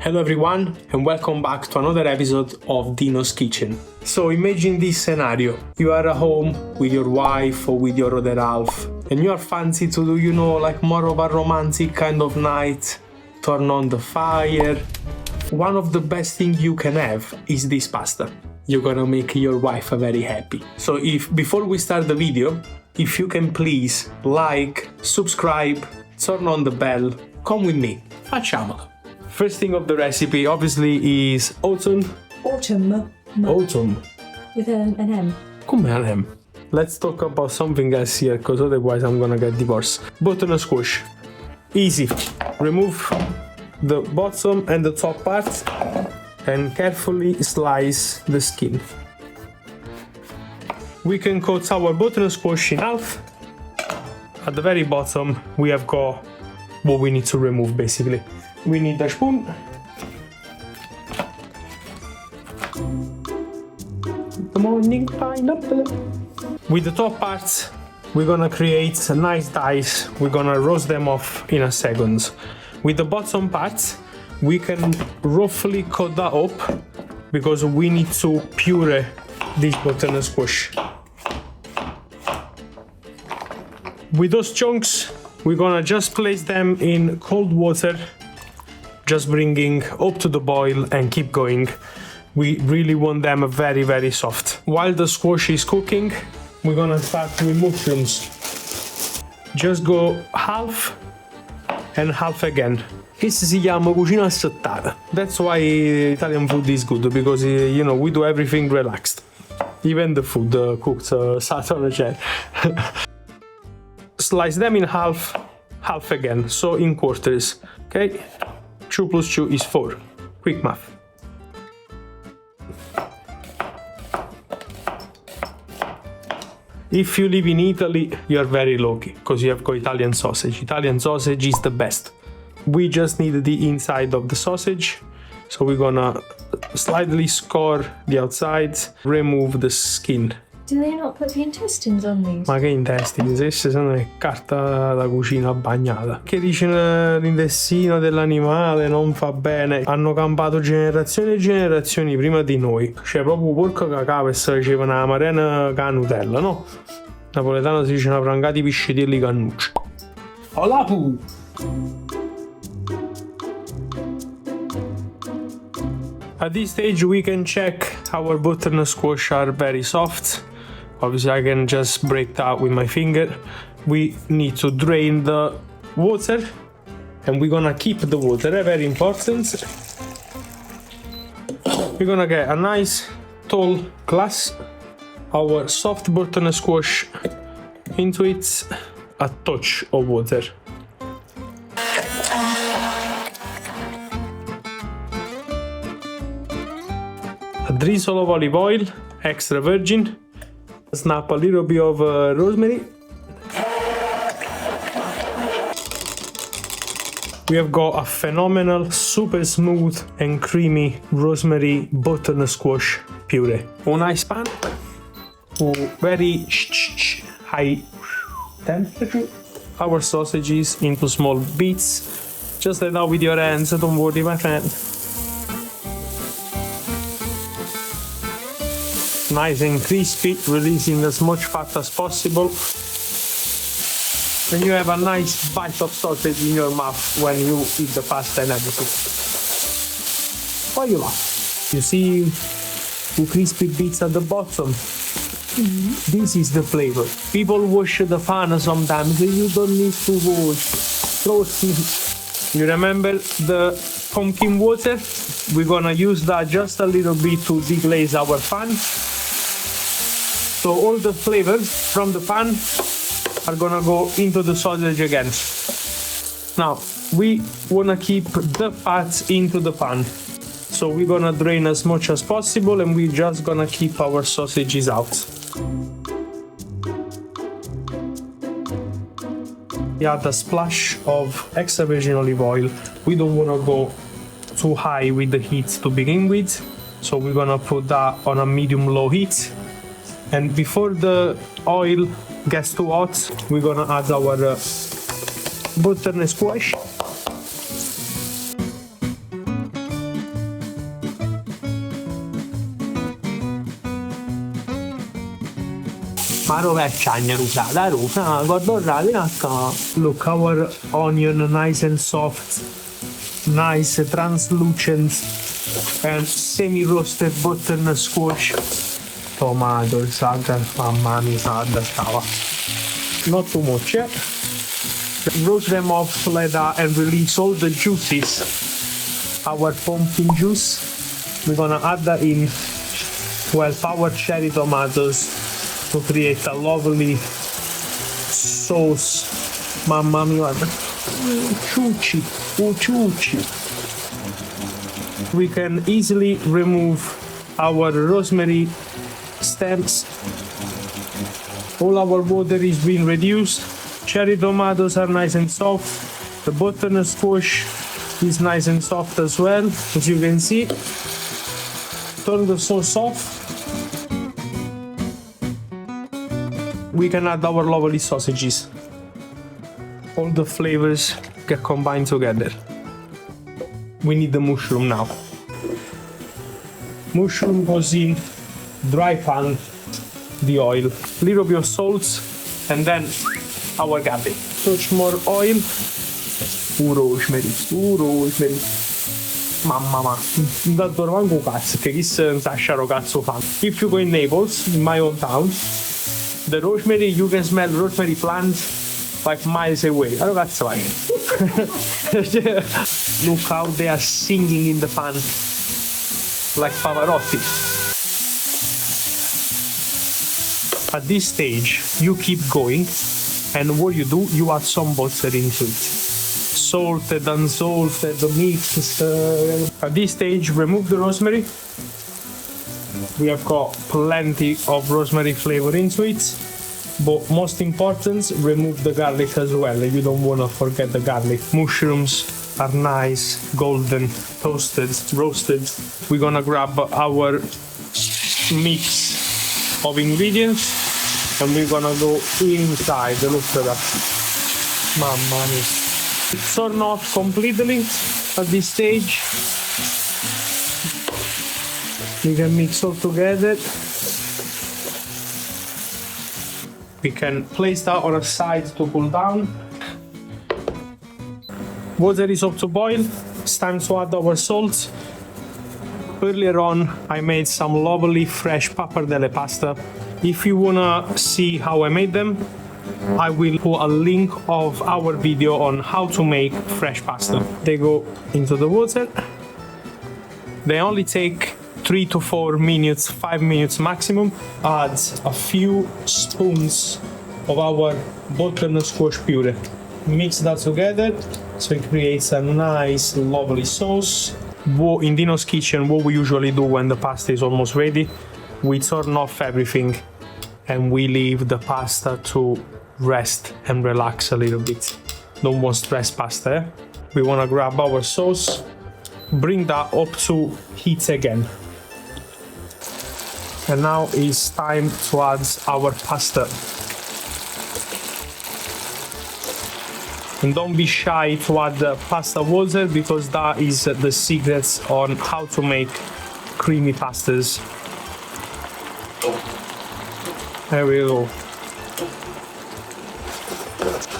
Hello everyone and welcome back to another episode of Dino's Kitchen. So imagine this scenario. You are at home with your wife or with your other half and you are fancy to do, like more of a romantic kind of night. Turn on the fire. One of the best things you can have is this pasta. You're gonna make your wife very happy. So before we start the video, if you can please like, subscribe, turn on the bell, come with me. Facciamolo. First thing of the recipe obviously is autumn. Autumn. Autumn. With an M. Come an M. Let's talk about something else here, because otherwise I'm gonna get divorced. Butternut squash. Easy. Remove the bottom and the top part and carefully slice the skin. We can cut our butternut squash in half. At the very bottom we have got what we need to remove basically. We need a spoon. Good morning, pineapple. With the top parts, we're gonna create a nice dice. We're gonna roast them off in a second. With the bottom parts, we can roughly cut that up because we need to puree this butternut squash. With those chunks, we're gonna just place them in cold water, just bringing up to the boil and keep going. We really want them very, very soft. While the squash is cooking, we're gonna start with mushrooms. Just go half and half again. Questa si chiama cucina assettata. That's why Italian food is good, because we do everything relaxed. Even the food cooked sat on a chair. Slice them in half, half again, so in quarters. Okay? 2 plus 2 is 4. Quick math. If you live in Italy, you're very lucky, because you have got Italian sausage. Italian sausage is the best. We just need the inside of the sausage, so we're gonna slightly score the outside, remove the skin. Do they not put the intestines on these? Ma che intestini? Queste sono carta da cucina bagnata. Che dice l'intestino dell'animale non fa bene. Hanno campato generazioni e generazioni prima di noi. C'è proprio porco cacao e si faceva una marena con Nutella, no? Napoletano si dice una frangati piscitelli cannucci. Hola pu! At this stage we can check our butternut squash are very soft. Obviously I can just break that with my finger. We need to drain the water and we're gonna keep the water, very important. We're gonna get a nice tall glass, our soft butternut squash into it, a touch of water. A drizzle of olive oil, extra virgin. Snap a little bit of rosemary. We have got a phenomenal, super smooth and creamy rosemary butternut squash puree. A nice pan, very high temperature. Our sausages into small bits. Just like that with your hands, don't worry my friend. Nice and crispy, releasing as much fat as possible. Then you have a nice bite of sausage in your mouth when you eat the pasta and everything. Why you laugh? You see the crispy bits at the bottom? Mm-hmm. This is the flavor. People wash the pan sometimes, you don't need to wash. Trust me. You remember the pumpkin water? We're gonna use that just a little bit to deglaze our pan. So all the flavors from the pan are gonna go into the sausage again. Now, we wanna keep the fat into the pan. So we're gonna drain as much as possible and we're just gonna keep our sausages out. Add a splash of extra virgin olive oil. We don't wanna go too high with the heat to begin with. So we're gonna put that on a medium-low heat. And before the oil gets too hot, we're gonna add our butternut squash. Ma rovesciagna rusata, rusa, guarda rasa, look, our onion nice and soft, nice translucent and semi-roasted butternut squash. Tomato, salsa, mamma mia, salsa stava. Not too much, yeah? Roast them off like that and release all the juices. Our pumpkin juice, we're gonna add that in. Well, our cherry tomatoes to create a lovely sauce. Mamma mia, guarda. Ciucci, ciucci. We can easily remove our rosemary stems. All our water is being reduced. Cherry tomatoes are nice and soft. The butternut squash is nice and soft as well, as you can see. Turn the sauce off. We can add our lovely sausages. All the flavors get combined together. We need the mushroom now. Mushroom goes in, dry pan, the oil, little bit of salt, and then our garlic. Touch more oil. Rosemary. Mamma mia, non dato manco cazzo, che chi se sa cazzo fa. If you go in Naples, in my hometown, the rosemary, you can smell rosemary plants like miles away. Allora cazzo vai. Look how they are singing in the pan like Pavarotti. At this stage, you keep going, and what you do, you add some butter into it. Salted, unsalted, mixed. At this stage, remove the rosemary. We have got plenty of rosemary flavor into it, but most important, remove the garlic as well. You don't want to forget the garlic. Mushrooms are nice, golden, toasted, roasted. We're gonna grab our mix of ingredients and we're gonna go inside. Look at that. Mamma mia. Turn off completely at this stage. We can mix all together. We can place that on a side to cool down. Water is up to boil. It's time to add our salt. Earlier on, I made some lovely fresh pappardelle pasta. If you wanna see how I made them, I will put a link of our video on how to make fresh pasta. They go into the water. They only take 3 to 4 minutes, 5 minutes maximum. Add a few spoons of our butternut squash puree. Mix that together so it creates a nice, lovely sauce. In Dino's kitchen, what we usually do when the pasta is almost ready, we turn off everything and we leave the pasta to rest and relax a little bit. Don't want stress pasta. Eh? We want to grab our sauce, bring that up to heat again. And now it's time to add our pasta. And don't be shy to add the pasta water because that is the secret on how to make creamy pastas. There we go.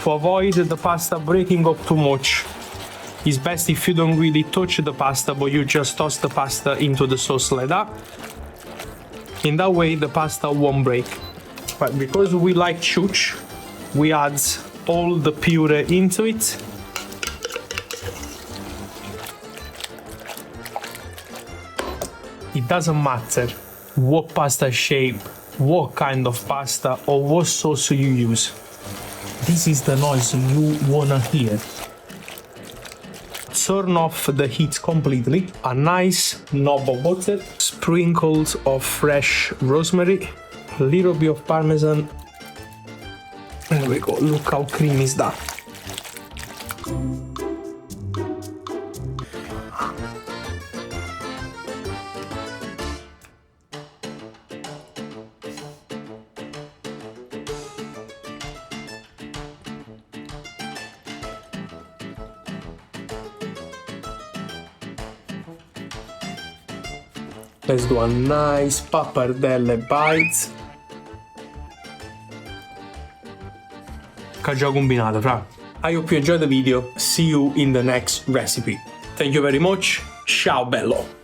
To avoid the pasta breaking up too much, it's best if you don't really touch the pasta, but you just toss the pasta into the sauce like that. In that way, the pasta won't break. But because we like chuch, we add all the puree into it. It doesn't matter what pasta shape, what kind of pasta, or what sauce you use. This is the noise you wanna hear. Turn off the heat completely. A nice knob of butter, sprinkled of fresh rosemary, a little bit of Parmesan. There we go, look how creamy is that. Let's do a nice pappardelle bite. Caccia combinata, fra. I hope you enjoyed the video. See you in the next recipe. Thank you very much. Ciao bello.